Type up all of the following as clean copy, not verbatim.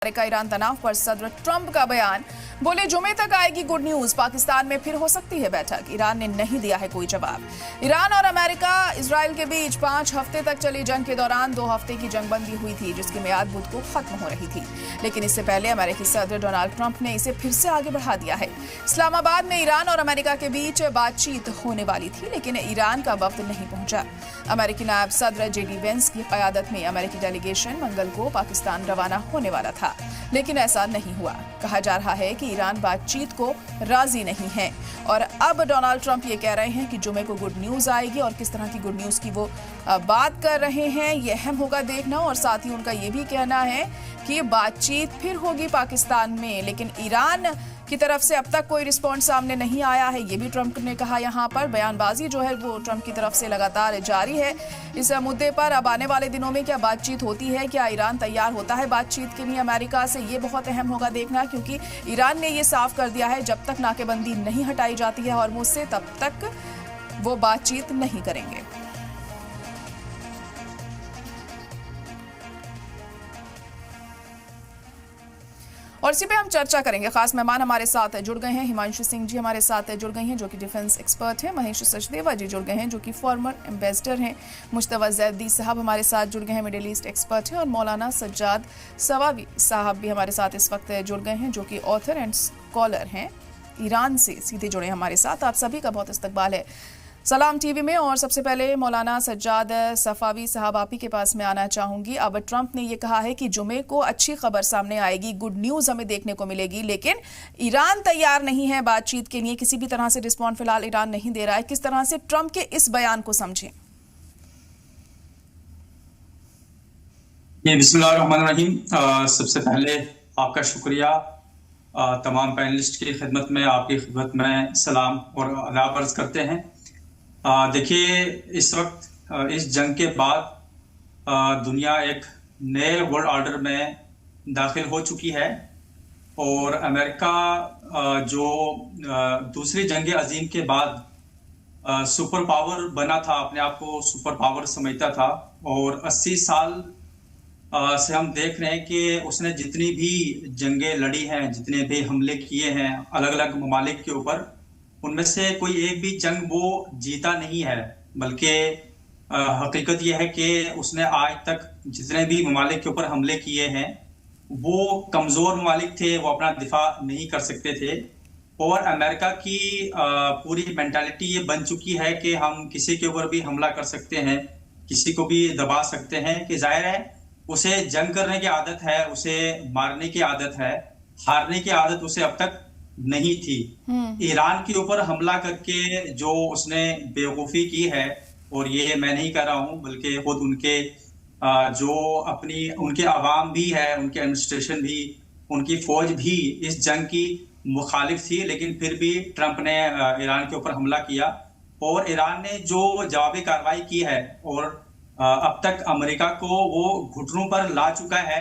America Iran तनाव पर सदर ट्रंप का बयान। बोले जुमे तक आएगी गुड न्यूज, पाकिस्तान में फिर हो सकती है बैठक। ईरान ने नहीं दिया है कोई जवाब। ईरान और अमेरिका इजराइल के बीच 5 हफ्ते तक चली जंग के दौरान 2 हफ्ते की जंगबंदी हुई थी, जिसकी मियाद बुध को खत्म हो रही थी। लेकिन इससे पहले अमेरिकी सदर डोनाल्ड ट्रंप ने इसे फिर से आगे बढ़ा दिया है। इस्लामाबाद में ईरान और अमेरिका के बीच बातचीत होने वाली थी, लेकिन ईरान का वक्त नहीं पहुंचा। अमेरिकी नायब सदर जेडी वेंस की क़यादत में अमेरिकी डेलीगेशन मंगल को पाकिस्तान रवाना होने वाला था, लेकिन ऐसा नहीं हुआ। कहा जा रहा है कि ईरान बातचीत को राजी नहीं है और अब डोनाल्ड ट्रंप ये कह रहे हैं कि जुमे को गुड न्यूज आएगी और किस तरह की गुड न्यूज की वो बात कर रहे हैं ये अहम होगा देखना। और साथ ही उनका ये भी कहना है कि बातचीत फिर होगी पाकिस्तान में, लेकिन ईरान की तरफ से अब तक कोई रिस्पॉन्स सामने नहीं आया है। ये भी ट्रंप ने कहा। यहाँ पर बयानबाजी जो है वो ट्रंप की तरफ से लगातार जारी है इस मुद्दे पर। अब आने वाले दिनों में क्या बातचीत होती है, क्या ईरान तैयार होता है बातचीत के लिए अमेरिका से, ये बहुत अहम होगा देखना, क्योंकि ईरान ने ये साफ कर दिया है जब तक नाकेबंदी नहीं हटाई जाती है हॉर्मुज़ से तब तक वो बातचीत नहीं करेंगे। और इसी पे हम चर्चा करेंगे। खास मेहमान हमारे साथ जुड़ गए हैं। हिमांशु सिंह जी हमारे साथ जुड़ गए हैं जो कि डिफेंस एक्सपर्ट हैं। महेश सचदेवा जी जुड़ गए हैं जो कि फॉर्मर एम्बेसडर हैं। मुश्तबा जैदी साहब हमारे साथ जुड़ गए हैं, मिडिल ईस्ट एक्सपर्ट हैं। और मौलाना सज्जाद सवावी साहब भी हमारे साथ इस वक्त जुड़ गए हैं जो कि ऑथर एंड स्कॉलर हैं। ईरान से सीधे जुड़े हमारे साथ। आप सभी का बहुत इस्तकबाल है सलाम टीवी में। और सबसे पहले मौलाना सज्जाद सफावी साहब आप ही के पास में आना चाहूंगी। अब ट्रंप ने ये कहा है कि जुमे को अच्छी खबर सामने आएगी, गुड न्यूज हमें देखने को मिलेगी, लेकिन ईरान तैयार नहीं है बातचीत के लिए। किसी भी तरह से रिस्पॉन्स फिलहाल ईरान नहीं दे रहा है। किस तरह से ट्रंप के इस बयान को समझें? बिस्मिल्लाहिर्रहमानिर्रहीम। सबसे पहले आपका शुक्रिया। तमाम पैनलिस्ट की खिदमत में, आपकी खिदमत में सलाम और आदाब अर्ज करते हैं। देखिए, इस वक्त इस जंग के बाद दुनिया एक नए वर्ल्ड ऑर्डर में दाखिल हो चुकी है और अमेरिका जो दूसरी जंग अजीम के बाद सुपर पावर बना था, अपने आप को सुपर पावर समझता था, और 80 साल से हम देख रहे हैं कि उसने जितनी भी जंगें लड़ी हैं, जितने भी हमले किए हैं अलग अलग ममालिक के ऊपर, उनमें से कोई एक भी जंग वो जीता नहीं है। बल्कि हकीकत यह है कि उसने आज तक जितने भी ममालिक के ऊपर हमले किए हैं वो कमज़ोर ममालिक थे, वो अपना दिफा नहीं कर सकते थे। और अमेरिका की पूरी मेंटालिटी ये बन चुकी है कि हम किसी के ऊपर भी हमला कर सकते हैं, किसी को भी दबा सकते हैं। कि जाहिर है उसे जंग करने की आदत है, उसे मारने की आदत है, हारने की आदत उसे अब तक नहीं थी। ईरान के ऊपर हमला करके जो उसने बेवकूफ़ी की है, और ये मैं नहीं कर रहा हूं बल्कि खुद उनके जो अपनी उनके अवाम भी है, उनके एडमिनिस्ट्रेशन भी, उनकी फौज भी इस जंग की मुखालिफ थी, लेकिन फिर भी ट्रंप ने ईरान के ऊपर हमला किया और ईरान ने जो जवाबी कार्रवाई की है और अब तक अमेरिका को वो घुटनों पर ला चुका है।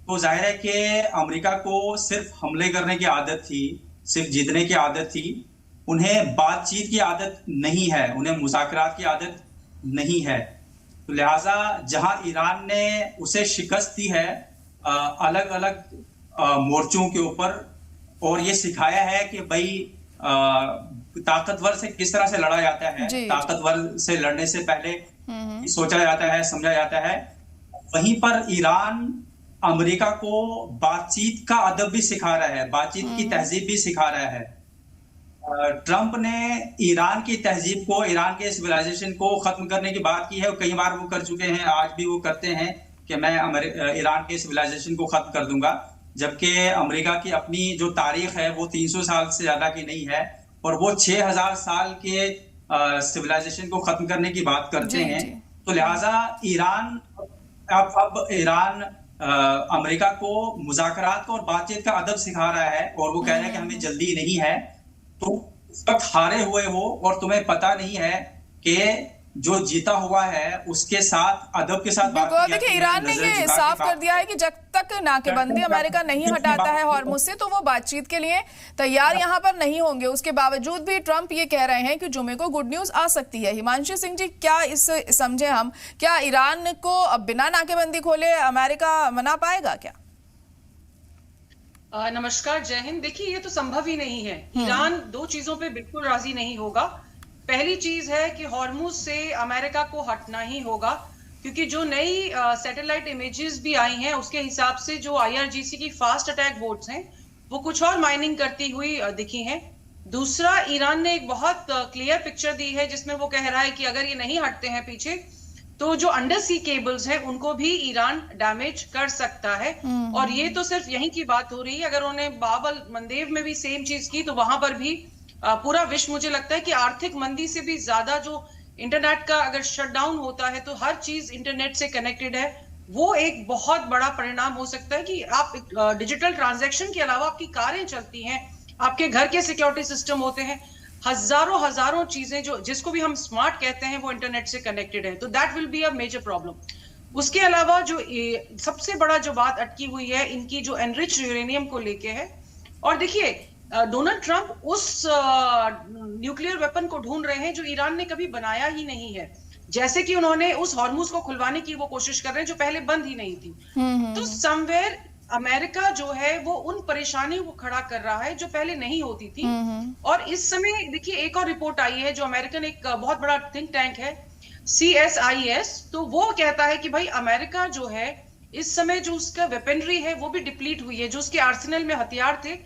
तो जाहिर है कि अमेरिका को सिर्फ हमले करने की आदत थी, सिर्फ जीतने की आदत थी, उन्हें बातचीत की आदत नहीं है, उन्हें मुज़ाकरात की आदत नहीं है। तो लिहाजा जहां ईरान ने उसे शिकस्त दी है अलग अलग मोर्चों के ऊपर, और ये सिखाया है कि भाई ताकतवर से किस तरह से लड़ा जाता है, ताकतवर से लड़ने से पहले सोचा जाता है, समझा जाता है। वहीं पर ईरान अमेरिका को बातचीत का अदब भी सिखा रहा है, बातचीत की तहजीब भी सिखा रहा है। ट्रंप ने ईरान की तहजीब को, ईरान के सिविलाइजेशन को खत्म करने की बात की है, कई बार वो कर चुके हैं, आज भी वो करते हैं कि मैं ईरान के सिविलाइजेशन को खत्म कर दूंगा। जबकि अमेरिका की अपनी जो तारीख है वो 300 साल से ज्यादा की नहीं है, और वो 6000 साल के सिविलाइजेशन को खत्म करने की बात करते हैं। तो लिहाजा ईरान अब ईरान अमेरिका को मुज़ाकरात को और बातचीत का अदब सिखा रहा है, और वो कह रहा है कि हमें जल्दी नहीं है। तो इस वक्त हारे हुए हो और तुम्हें पता नहीं है कि जो जीता हुआ है उसके साथ अदब के साथ बात की। देखिए, ईरान ने ये साफ कर दिया है कि जब तक नाकेबंदी अमेरिका नहीं हटाता है हॉर्मुज़ से तो वो बातचीत के लिए तैयार यहाँ पर नहीं होंगे। उसके बावजूद भी ट्रंप ये कह रहे हैं कि जुमे को गुड न्यूज आ सकती है। हिमांशु सिंह जी, क्या इस समझे हम, क्या ईरान को अब बिना नाकेबंदी खोले अमेरिका मना पाएगा क्या? नमस्कार, जय हिंद। देखिए, ये तो संभव ही नहीं है। ईरान दो चीजों पे बिल्कुल राजी नहीं होगा। पहली चीज है कि हॉर्मुज से अमेरिका को हटना ही होगा, क्योंकि जो नई सैटेलाइट इमेजेस भी आई हैं उसके हिसाब से जो आईआरजीसी की फास्ट अटैक बोट्स हैं वो कुछ और माइनिंग करती हुई दिखी हैं। दूसरा, ईरान ने एक बहुत क्लियर पिक्चर दी है जिसमें वो कह रहा है कि अगर ये नहीं हटते हैं पीछे तो जो अंडर सी केबल्स हैं उनको भी ईरान डैमेज कर सकता है। और ये तो सिर्फ यहीं की बात हो रही है, अगर उन्हें बाबल मंदेव में भी सेम चीज की तो वहां पर भी पूरा विश्व, मुझे लगता है कि आर्थिक मंदी से भी ज्यादा जो इंटरनेट का अगर शटडाउन होता है तो हर चीज इंटरनेट से कनेक्टेड है, वो एक बहुत बड़ा परिणाम हो सकता है कि आप डिजिटल ट्रांजैक्शन के अलावा आपकी कारें चलती हैं, आपके घर के सिक्योरिटी सिस्टम होते हैं, हजारों हजारों चीजें जो जिसको भी हम स्मार्ट कहते हैं वो इंटरनेट से कनेक्टेड है, तो that will be a major problem. उसके अलावा जो सबसे बड़ा जो बात अटकी हुई है इनकी जो एनरिच यूरेनियम को लेके है। और देखिए, डोनाल्ड ट्रंप उस न्यूक्लियर वेपन को ढूंढ रहे हैं जो ईरान ने कभी बनाया ही नहीं है, जैसे कि उन्होंने उस हॉर्मुज को खुलवाने की वो कोशिश कर रहे हैं जो पहले बंद ही नहीं थी। तो समवेयर अमेरिका जो है वो उन परेशानियों को खड़ा कर रहा है जो पहले नहीं होती थी। और इस समय देखिए, एक और रिपोर्ट आई है जो अमेरिकन एक बहुत बड़ा थिंक टैंक है CSIS, तो वो कहता है कि भाई अमेरिका जो है इस समय जो उसका वेपनरी है वो भी डिप्लीट हुई है, जो उसके आर्सेनल में हथियार थे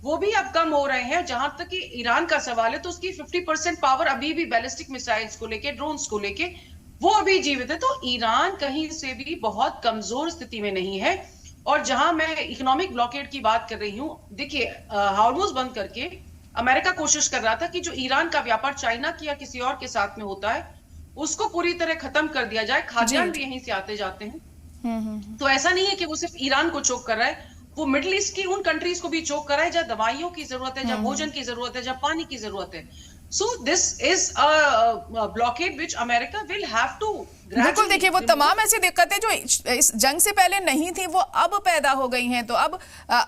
वो भी अब कम हो रहे हैं। जहां तक कि ईरान का सवाल है तो उसकी 50% पावर अभी भी बैलिस्टिक मिसाइल्स को लेके, ड्रोन्स को लेके वो अभी जीवित है। तो ईरान कहीं से भी बहुत कमजोर स्थिति में नहीं है। और जहां मैं इकोनॉमिक ब्लॉकेड की बात कर रही हूँ, देखिए हॉर्मुज बंद करके अमेरिका कोशिश कर रहा था कि जो ईरान का व्यापार चाइना की या किसी और के साथ में होता है उसको पूरी तरह खत्म कर दिया जाए। खाद्यान्न भी यहीं से आते जाते हैं। तो ऐसा नहीं है कि वो सिर्फ ईरान को चोक कर रहा है, वो मिडिल ईस्ट की उन कंट्रीज को भी चोक कर रहा है जहां दवाइयों की जरूरत है, जहां भोजन की जरूरत है, जहां पानी की जरूरत है। So this is a blockade which America will have to. बिल्कुल, देखिए वो तमाम ऐसी दिक्कतें जो इस जंग से पहले नहीं थी वो अब पैदा हो गई हैं। तो अब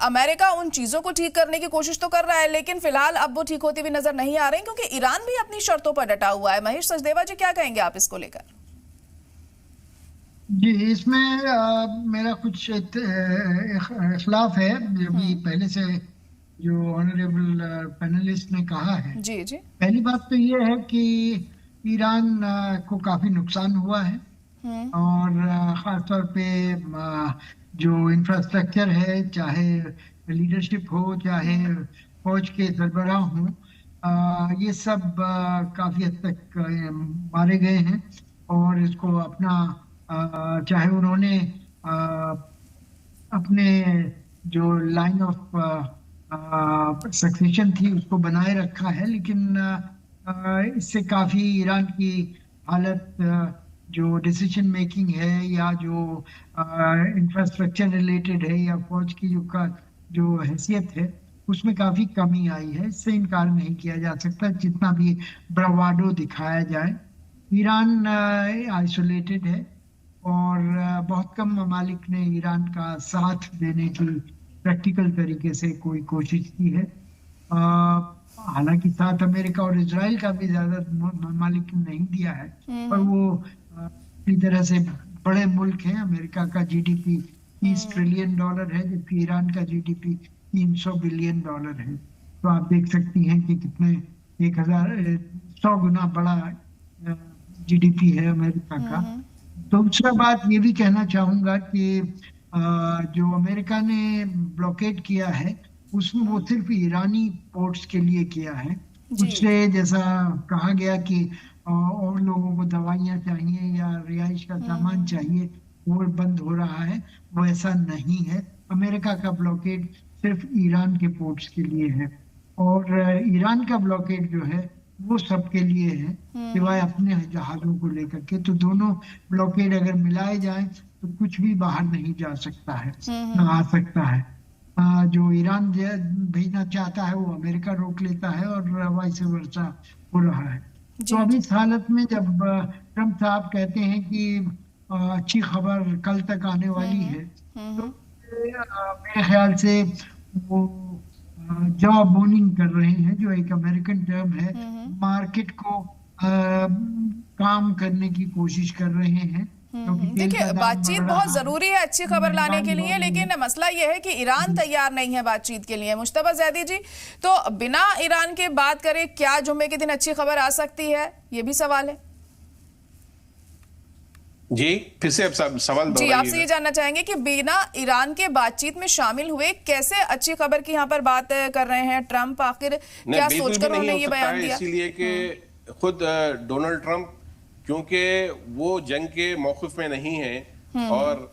अमेरिका उन चीजों को ठीक करने की कोशिश तो कर रहा है, लेकिन फिलहाल अब वो ठीक होती हुई नजर नहीं आ रही, क्योंकि ईरान भी अपनी शर्तों पर डटा हुआ है। महेश सचदेवा जी, क्या कहेंगे आप इसको लेकर? जी, इसमें मेरा कुछ इख्लाफ है जो भी पहले से जो ऑनरेबल पैनलिस्ट ने कहा है। जी जी। पहली बात तो ये है कि ईरान को काफी नुकसान हुआ है, और खासतौर पे जो इंफ्रास्ट्रक्चर है, चाहे लीडरशिप हो चाहे फौज के सरबराह हो, ये सब काफी हद तक मारे गए हैं। और इसको अपना चाहे उन्होंने अपने जो लाइन ऑफ सक्सेशन थी उसको बनाए रखा है, लेकिन इससे काफी ईरान की हालत, जो डिसीजन मेकिंग है या जो इंफ्रास्ट्रक्चर रिलेटेड है या फौज की जो हैसियत है उसमें काफी कमी आई है। इससे इनकार नहीं किया जा सकता, जितना भी ब्रावाडो दिखाया जाए। ईरान आइसोलेटेड है और बहुत कम ममालिक ने ईरान का साथ देने की प्रैक्टिकल तरीके से कोई कोशिश की है। हालांकि साथ अमेरिका और इजराइल का भी ज्यादा ममालिक ने नहीं दिया है, पर वो इस तरह से बड़े मुल्क हैं। अमेरिका का जीडीपी $30 ट्रिलियन है, जबकि ईरान का जीडीपी $300 बिलियन है। तो आप देख सकती हैं कि कितने 100 गुना बड़ा जीडीपी है अमेरिका का। दूसरा बात ये भी कहना चाहूंगा कि जो अमेरिका ने ब्लॉकेड किया है उसमें वो सिर्फ ईरानी पोर्ट्स के लिए किया है। उससे जैसा कहा गया कि और लोगों को दवाइयाँ चाहिए या रिहाइश का सामान चाहिए वो बंद हो रहा है, वो ऐसा नहीं है। अमेरिका का ब्लॉकेड सिर्फ ईरान के पोर्ट्स के लिए है, और ईरान का ब्लॉकेड जो है वो सबके लिए है सिवाय अपने जहाजों को लेकर के। तो दोनों ब्लॉकेड अगर मिलाए जाएं तो कुछ भी बाहर नहीं जा सकता है, ना आ सकता है। जो ईरान भेजना चाहता है वो अमेरिका रोक लेता है, और वाइस वर्सा हो रहा है। तो अभी इस हालत में जब ट्रम्प साहब कहते हैं कि अच्छी खबर कल तक आने वाली है, तो मेरे ख्याल से वो जॉ बोनिंग कर रहे हैं, जो एक अमेरिकन टर्म है। मार्केट को काम करने की कोशिश कर रहे हैं देखिए, बातचीत बहुत जरूरी है अच्छी खबर लाने के लिए, लेकिन मसला यह है कि ईरान तैयार नहीं है बातचीत के लिए। मुश्तबा जैदी जी, तो बिना ईरान के बात करें क्या जुम्मे के दिन अच्छी खबर आ सकती है, ये भी सवाल है। जी, फिर से सवाल जी, आपसे ये जानना चाहेंगे कि बिना ईरान के बातचीत में शामिल हुए कैसे अच्छी खबर की यहाँ पर बात कर रहे हैं ट्रंप, आखिर क्या सोचकर उन्होंने ये बयान दिया? इसीलिए कि खुद डोनाल्ड ट्रंप, क्योंकि वो जंग के मौक़िफ़ में नहीं है और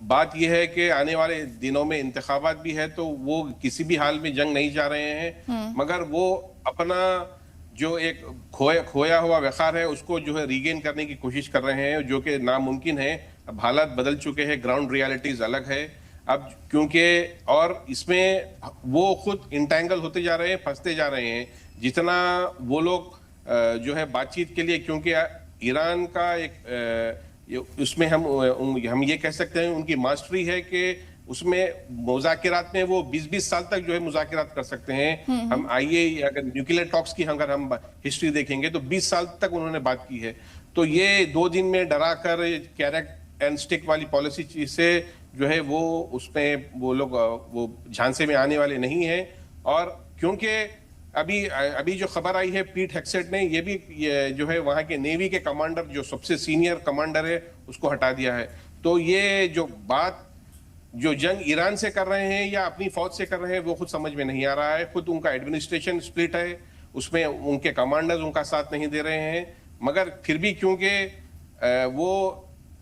बात यह है कि आने वाले दिनों में इंतखाबात भी है, तो वो किसी भी हाल में जंग नहीं जा रहे हैं, मगर वो अपना जो एक खोया हुआ वक़ार है उसको जो है रीगेन करने की कोशिश कर रहे हैं, जो कि नामुमकिन है। अब हालात बदल चुके हैं, ग्राउंड रियलिटीज़ अलग है अब, क्योंकि और इसमें वो खुद इंटेंगल होते जा रहे हैं, फंसते जा रहे हैं। जितना वो लोग जो है बातचीत के लिए, क्योंकि ईरान का एक उसमें हम ये कह सकते हैं उनकी मास्टरी है कि उसमें मुज़ाकिरात में वो 20-20 साल तक जो है मुज़ाकिरात कर सकते हैं। हम आइए अगर न्यूक्लियर टॉक्स की अगर हम हिस्ट्री देखेंगे तो 20 साल तक उन्होंने बात की है। तो ये 2 दिन में डरा कर कैरेट एंड स्टिक वाली पॉलिसी से जो है वो उसमें वो लोग वो झांसे में आने वाले नहीं हैं। और क्योंकि अभी जो खबर आई है, पीट हेक्सेट ने ये भी जो है वहाँ के नेवी के कमांडर, जो सबसे सीनियर कमांडर है, उसको हटा दिया है। तो ये जो बात जो जंग ईरान से कर रहे हैं या अपनी फौज से कर रहे हैं वो खुद समझ में नहीं आ रहा है। खुद उनका एडमिनिस्ट्रेशन स्प्लिट है, उसमें उनके कमांडर्स उनका साथ नहीं दे रहे हैं, मगर फिर भी क्योंकि वो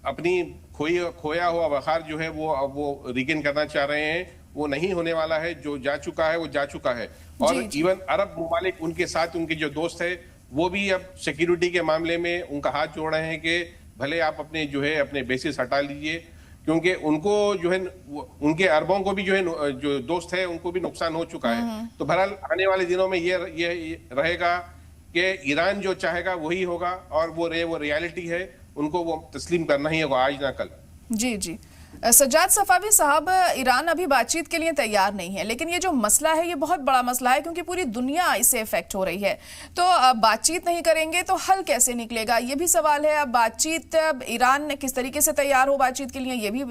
अपनी खोया हुआ वक़ार जो है वो रीगेन करना चाह रहे हैं, वो नहीं होने वाला है। जो जा चुका है वो जा चुका है। और इवन अरब मुमालिक उनके साथ, उनके जो दोस्त है, वो भी अब सिक्योरिटी के मामले में उनका हाथ जोड़ रहे हैं कि भले आप अपने जो है अपने बेसिस हटा लीजिए, क्योंकि उनको जो है उनके अरबों को भी जो है जो दोस्त है उनको भी नुकसान हो चुका है। तो बहरहाल आने वाले दिनों में ये रहेगा कि ईरान जो चाहेगा वही होगा, और वो रियलिटी है, उनको वो तस्लीम करना ही होगा, आज ना कल। जी जी, सज्जाद सफावी साहब, ईरान अभी बातचीत के लिए तैयार नहीं है, लेकिन ये जो मसला है ये बहुत बड़ा मसला है, क्योंकि पूरी दुनिया इससे इफेक्ट हो रही है। तो बातचीत नहीं करेंगे तो हल कैसे निकलेगा, ये भी सवाल है। अब बातचीत, ईरान किस तरीके से तैयार हो बातचीत के लिए, ये भी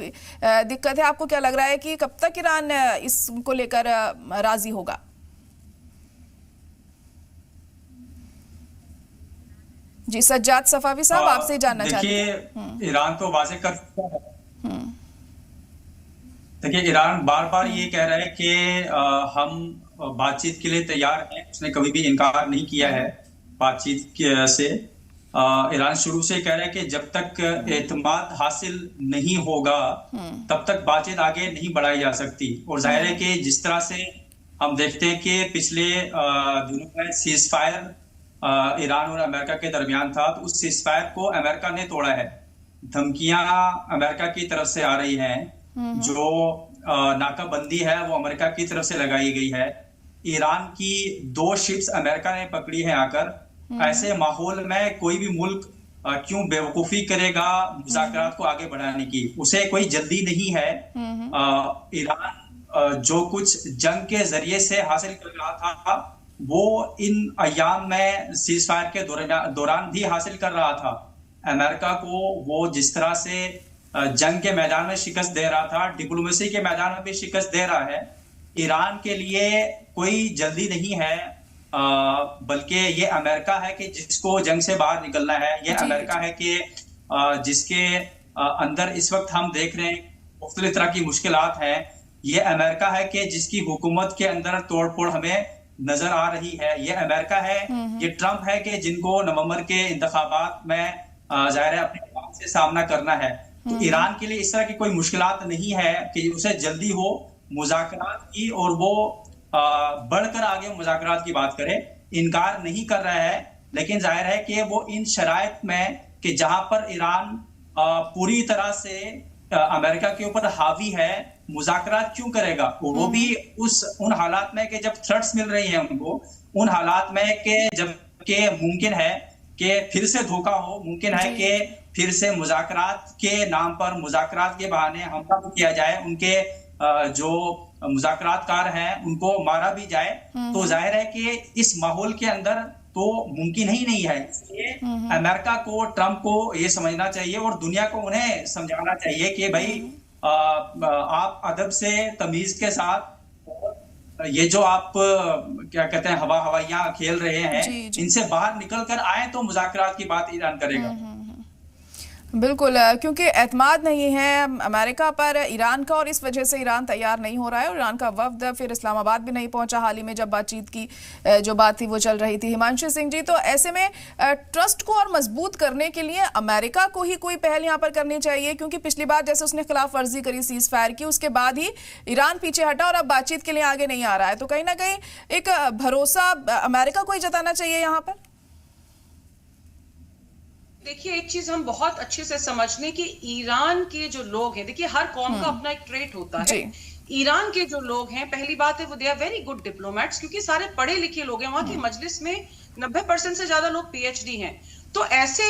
दिक्कत है। आपको क्या लग रहा है कि कब तक ईरान इसको लेकर राजी होगा? जी, सज्जाद सफावी साहब, आपसे जानना चाहते हैं। ईरान तो वाज़ेह कर चुका है। देखिए, ईरान बार बार ये कह रहा है कि हम बातचीत के लिए तैयार हैं। उसने कभी भी इनकार नहीं किया है बातचीत से। ईरान शुरू से कह रहा है कि जब तक एतमाद हासिल नहीं होगा तब तक बातचीत आगे नहीं बढ़ाई जा सकती। और जाहिर है कि जिस तरह से हम देखते हैं कि पिछले दिनों में सीज फायर ईरान और अमेरिका के दरमियान था, तो उस सीज फायर को अमेरिका ने तोड़ा है। धमकियां अमेरिका की तरफ से आ रही हैं, जो नाकाबंदी है वो अमेरिका की तरफ से लगाई गई है। ईरान की 2 शिप्स अमेरिका ने पकड़ी है आकर। ऐसे माहौल में कोई भी मुल्क क्यों बेवकूफी करेगा मुज़ाकरात को आगे बढ़ाने की? उसे कोई जल्दी नहीं है। ईरान जो कुछ जंग के जरिए से हासिल कर रहा था वो इन अयाम में सीज फायर के दौरान भी हासिल कर रहा था। अमेरिका को वो जिस तरह से जंग के मैदान में शिकस्त दे रहा था, डिप्लोमेसी के मैदान में भी शिकस्त दे रहा है। ईरान के लिए कोई जल्दी नहीं है, बल्कि ये अमेरिका है कि जिसको जंग से बाहर निकलना है। ये अमेरिका है कि जिसके अंदर इस वक्त हम देख रहे हैं मुख्तलिफ तरह की मुश्किलात हैं। ये अमेरिका है कि जिसकी हुकूमत के अंदर तोड़ फोड़ हमें नजर आ रही है। ये अमेरिका है, ये ट्रंप है कि जिनको नवंबर के इंतखाबात में जाहिर है अपने बात से सामना करना है। तो ईरान के लिए इस तरह की कोई मुश्किलात नहीं है कि उसे जल्दी हो मुज़ाकरात की, और वो बढ़कर आगे मुज़ाकरात की बात करे। इनकार नहीं कर रहा है, लेकिन जाहिर है कि वो इन शराइत में कि जहां पर ईरान पूरी तरह से अमेरिका के ऊपर हावी है, मुज़ाकरात क्यों करेगा? वो भी उन हालात में कि जब थ्रेट्स मिल रही हैं उनको, उन हालात में कि जब के मुमकिन है कि फिर से धोखा हो, मुमकिन है कि फिर से मुज़ाकरात के नाम पर, मुज़ाकरात के बहाने हमला किया जाए, उनके जो मुज़ाकरातकार हैं उनको मारा भी जाए। तो जाहिर है कि इस माहौल के अंदर तो मुमकिन ही नहीं है। इसलिए अमेरिका को, ट्रंप को ये समझना चाहिए और दुनिया को उन्हें समझाना चाहिए कि भाई आप अदब से, तमीज के साथ ये जो आप क्या कहते हैं हवाइयां खेल रहे हैं, इनसे बाहर निकल कर आए तो मुज़ाकरात की बात ईरान करेगा। बिल्कुल, क्योंकि एतमाद नहीं है अमेरिका पर ईरान का, और इस वजह से ईरान तैयार नहीं हो रहा है। और ईरान का वफ्द फिर इस्लामाबाद भी नहीं पहुंचा हाल ही में, जब बातचीत की जो बात थी वो चल रही थी। हिमांशु सिंह जी, तो ऐसे में ट्रस्ट को और मजबूत करने के लिए अमेरिका को ही कोई पहल यहाँ पर करनी चाहिए, क्योंकि पिछली बार जैसे उसने खिलाफ वर्जी करी सीज फायर की, उसके बाद ही ईरान पीछे हटा और अब बातचीत के लिए आगे नहीं आ रहा है। तो कहीं ना कहीं एक भरोसा अमेरिका को ही जताना चाहिए यहाँ पर। देखिए, एक चीज हम बहुत अच्छे से समझ लें कि ईरान के जो लोग हैं, देखिए हर कौम का अपना एक ट्रेट होता है। ईरान के जो लोग हैं, पहली बात है वो they are very good diplomats, क्योंकि सारे पढ़े लिखे लोग हैं। वहां की मजलिस में 90% से ज्यादा लोग पीएचडी हैं। तो ऐसे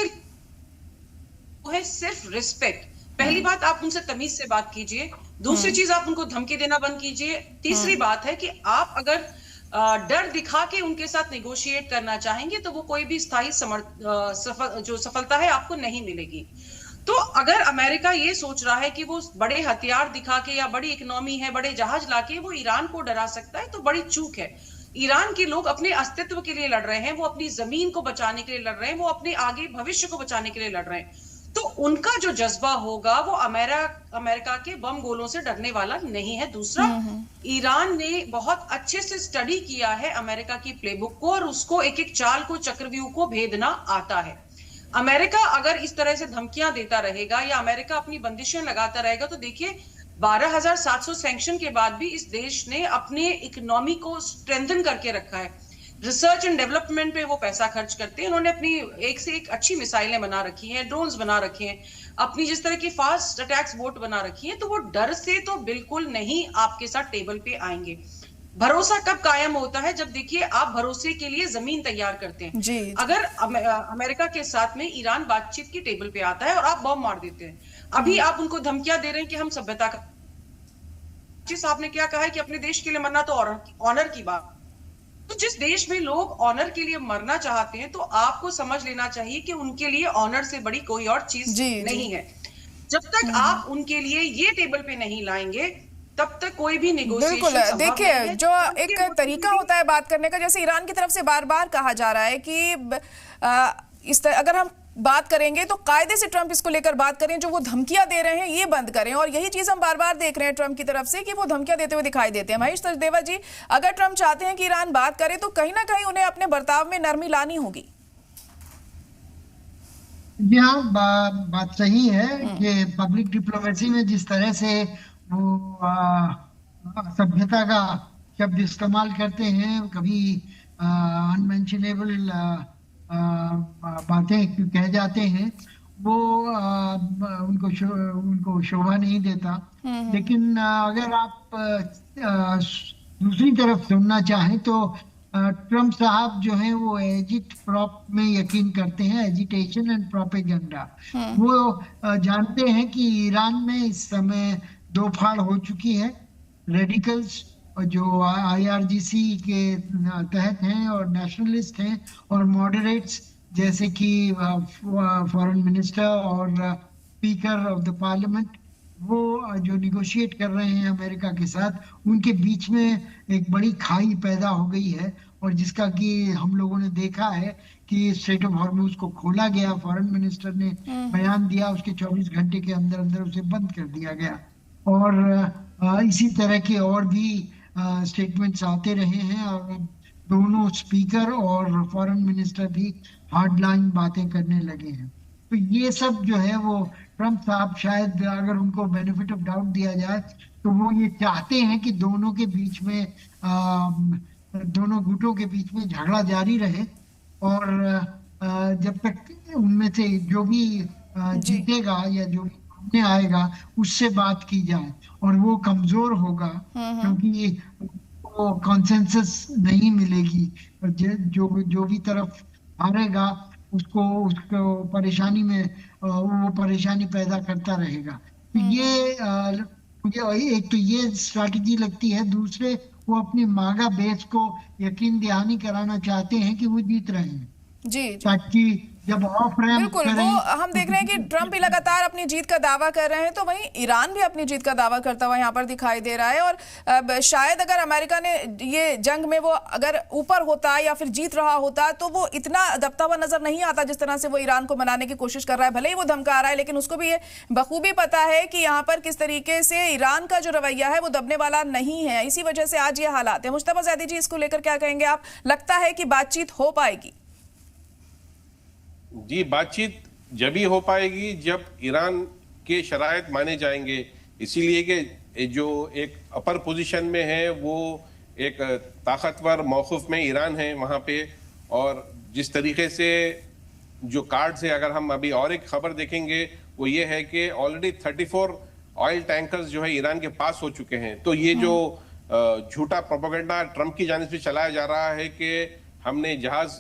है सिर्फ रिस्पेक्ट। पहली बात, आप उनसे तमीज से बात कीजिए। दूसरी चीज, आप उनको धमकी देना बंद कीजिए। तीसरी बात है कि आप अगर डर दिखा के उनके साथ नेगोशिएट करना चाहेंगे तो वो कोई भी स्थायी सफलता है आपको नहीं मिलेगी। तो अगर अमेरिका ये सोच रहा है कि वो बड़े हथियार दिखा के या बड़ी इकोनॉमी है, बड़े जहाज लाके वो ईरान को डरा सकता है, तो बड़ी चूक है। ईरान के लोग अपने अस्तित्व के लिए लड़ रहे हैं, वो अपनी जमीन को बचाने के लिए लड़ रहे हैं, वो अपने आगे भविष्य को बचाने के लिए लड़ रहे हैं। तो उनका जो जज्बा होगा वो अमेरिका के बम गोलों से डरने वाला नहीं है। दूसरा, ईरान ने बहुत अच्छे से स्टडी किया है अमेरिका की प्लेबुक को, और उसको एक एक चाल को, चक्रव्यूह को भेदना आता है। अमेरिका अगर इस तरह से धमकियां देता रहेगा या अमेरिका अपनी बंदिशें लगाता रहेगा, तो देखिए 12,700 सैंक्शन के बाद भी इस देश ने अपने इकोनॉमी को स्ट्रेंथन करके रखा है। रिसर्च एंड डेवलपमेंट पे वो पैसा खर्च करते हैं। उन्होंने अपनी एक से एक अच्छी मिसाइलें बना रखी हैं, ड्रोन्स बना रखे हैं, अपनी जिस तरह की फास्ट अटैक्स बोट बना रखी है। तो वो डर से तो बिल्कुल नहीं आपके साथ टेबल पे आएंगे। भरोसा कब कायम होता है? जब देखिए आप भरोसे के लिए जमीन तैयार करते हैं। जी। अगर अमेरिका के साथ में ईरान बातचीत की टेबल पे आता है और आप बम मार देते हैं, अभी आप उनको धमकियां दे रहे हैं कि हम सभ्यता का, जिस आपने क्या कहा है कि अपने देश के लिए मरना तो ऑनर की बात। तो जिस देश में लोग ऑनर के लिए मरना चाहते हैं, तो आपको समझ लेना चाहिए कि उनके लिए ऑनर से बड़ी कोई और चीज नहीं है। जब तक आप उनके लिए ये टेबल पे नहीं लाएंगे, तब तक कोई भी नेगोशिएशन। बिल्कुल, देखिए जो एक तरीका होता है बात करने का, जैसे ईरान की तरफ से बार बार कहा जा रहा है कि इस तरह अगर हम बात करेंगे तो कायदे से ट्रंप इसको लेकर बात करें, जो वो धमकियां दे रहे हैं ये बंद करें। और यही चीज हम बार बार देख रहे हैं ट्रंप की तरफ से कि वो धमकियां देते हुए दिखाई देते हैं। महेश सचदेवा जी, अगर ट्रंप चाहते हैं कि ईरान बात करे तो कहीं ना कहीं उन्हें अपने बर्ताव में नरमी लानी होगी। यहाँ बात सही है कि पब्लिक डिप्लोमेसी में जिस तरह से वो सभ्यता का शब्द इस्तेमाल करते हैं, कभी अनमेंशनेबल बातें कह जाते हैं, वो उनको शोभा नहीं देता। लेकिन अगर आप दूसरी तरफ सुनना चाहें तो ट्रंप साहब जो हैं वो एजिट प्रॉप में यकीन करते हैं, एजिटेशन एंड प्रोपेगेंडा। वो जानते हैं कि ईरान में इस समय दो फाड़ हो चुकी है, रेडिकल्स जो IRGC के तहत हैं और नेशनलिस्ट हैं, और मॉडरेट्स जैसे कि फॉरेन मिनिस्टर और स्पीकर ऑफ द पार्लियामेंट, वो जो निगोशिएट कर रहे हैं अमेरिका के साथ, उनके बीच में एक बड़ी खाई पैदा हो गई है। और जिसका कि हम लोगों ने देखा है कि स्ट्रेट ऑफ हॉर्मुज को खोला गया, फॉरेन मिनिस्टर ने बयान दिया, उसके 24 घंटे के अंदर अंदर उसे बंद कर दिया गया। और इसी तरह के और भी स्टेटमेंट्स आते रहे हैं, और दोनों स्पीकर और फॉरेन मिनिस्टर भी हार्ड लाइन बातें करने लगे हैं। तो ये सब जो है वो ट्रंप साहब, शायद अगर उनको बेनिफिट ऑफ डाउट दिया जाए तो वो ये चाहते हैं कि दोनों के बीच में दोनों गुटों के बीच में झगड़ा जारी रहे, और जब तक उनमें से जो भी जीतेगा या जो भी सामने आएगा उससे बात की जाए। और वो कमजोर होगा क्योंकि वो कॉन्सेंसस नहीं मिलेगी। जो भी तरफ हारेगा उसको परेशानी में वो परेशानी पैदा करता रहेगा। तो ये मुझे एक तो ये स्ट्रैटेजी लगती है। दूसरे वो अपनी मागा बेस को यकीन दहानी कराना चाहते हैं कि वो जीत रहे हैं, जी। ताकि जब ऑफ रैंप बिल्कुल, वो हम देख रहे हैं कि ट्रंप भी लगातार अपनी जीत का दावा कर रहे हैं, तो वहीं ईरान भी अपनी जीत का दावा करता हुआ यहाँ पर दिखाई दे रहा है। और शायद अगर अमेरिका ने ये जंग में वो अगर ऊपर होता या फिर जीत रहा होता तो वो इतना दबता हुआ नजर नहीं आता जिस तरह से वो ईरान को मनाने की कोशिश कर रहा है। भले ही वो धमका रहा है, लेकिन उसको भी ये बखूबी पता है कि यहाँ पर किस तरीके से ईरान का जो रवैया है वो दबने वाला नहीं है। इसी वजह से आज ये हालात है। मुश्तबा ज़ैदी जी, इसको लेकर क्या कहेंगे आप? लगता है कि बातचीत हो पाएगी? जी, बातचीत जब ही हो पाएगी जब ईरान के शराइत माने जाएंगे। इसीलिए कि जो एक अपर पोजीशन में है वो एक ताकतवर मौक़िफ़ में ईरान है वहाँ पे, और जिस तरीके से जो कार्ड्स है, अगर हम अभी और एक खबर देखेंगे वो ये है कि ऑलरेडी 34 ऑयल टैंकर्स जो है ईरान के पास हो चुके हैं। तो ये जो झूठा प्रोपेगेंडा ट्रंप की जानिब से चलाया जा रहा है कि हमने जहाज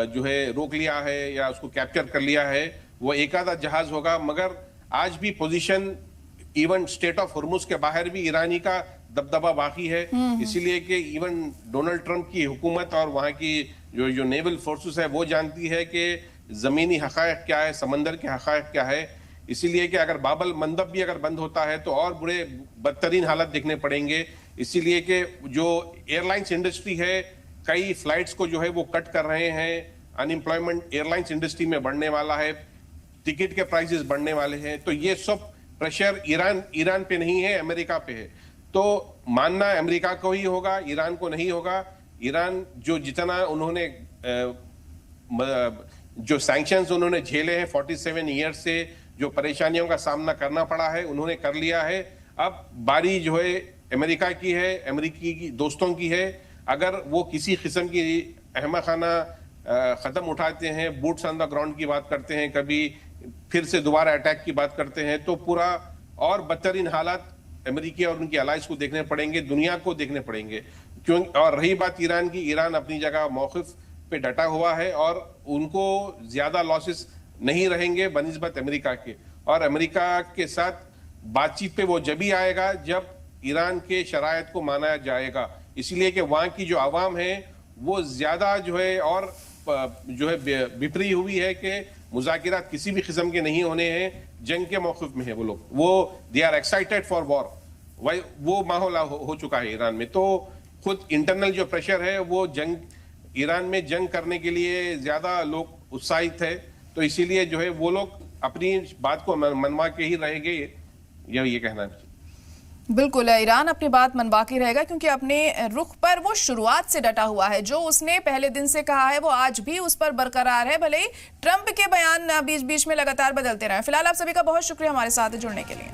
जो है रोक लिया है या उसको कैप्चर कर लिया है, वो एक आधा जहाज होगा, मगर आज भी पोजीशन इवन स्टेट ऑफ हुर्मुज के बाहर भी ईरानी का दबदबा बाकी है। इसीलिए कि इवन डोनाल्ड ट्रंप की हुकूमत और वहाँ की जो नेवल फोर्सेस है वो जानती है कि जमीनी हक़ाइक़ क्या है, समंदर के हक़ाइक़ क्या है। इसीलिए कि अगर बाबल मंदब भी अगर बंद होता है तो और बुरे बदतरीन हालत देखने पड़ेंगे। इसीलिए कि जो एयरलाइंस इंडस्ट्री है, कई फ्लाइट्स को जो है वो कट कर रहे हैं, अनएम्प्लॉयमेंट एयरलाइंस इंडस्ट्री में बढ़ने वाला है, टिकट के प्राइसेस बढ़ने वाले हैं। तो ये सब प्रेशर ईरान पे नहीं है, अमेरिका पे है। तो मानना अमेरिका को ही होगा, ईरान को नहीं होगा। ईरान जो जितना उन्होंने जो सैंक्शंस उन्होंने झेले हैं 47 ईयर से, जो परेशानियों का सामना करना पड़ा है, उन्होंने कर लिया है। अब बारी जो है अमेरिका की है, अमेरिकी की दोस्तों की है। अगर वो किसी किस्म की अहमखाना कदम उठाते हैं, बूट्स ऑन द ग्राउंड की बात करते हैं, कभी फिर से दोबारा अटैक की बात करते हैं, तो पूरा और बदतरीन हालात अमेरिकी और उनकी अलाइज को देखने पड़ेंगे, दुनिया को देखने पड़ेंगे। क्यों? और रही बात ईरान की, ईरान अपनी जगह मौक़िफ़ पे डटा हुआ है और उनको ज्यादा लॉसेस नहीं रहेंगे बनिस्बत अमेरिका के। और अमेरिका के साथ बातचीत पे वो जब ही आएगा जब ईरान के शराइत को माना जाएगा। इसीलिए कि वहाँ की जो आवाम है वो ज्यादा जो है और जो है बिपरी हुई है कि मुज़ाकिरात किसी भी किस्म के नहीं होने हैं, जंग के मौक़िफ़ में है वो लोग। वो they are excited for war, वो माहौल हो चुका है ईरान में। तो खुद इंटरनल जो प्रेशर है वो जंग, ईरान में जंग करने के लिए ज्यादा लोग उत्साहित है। तो इसीलिए जो है वो लोग अपनी बात को मनवा के ही रहेंगे, ये कहना है। बिल्कुल, ईरान अपनी बात मनवा के रहेगा क्योंकि अपने रुख पर वो शुरुआत से डटा हुआ है। जो उसने पहले दिन से कहा है वो आज भी उस पर बरकरार है, भले ही ट्रंप के बयान बीच बीच में लगातार बदलते रहे। फिलहाल आप सभी का बहुत शुक्रिया हमारे साथ जुड़ने के लिए।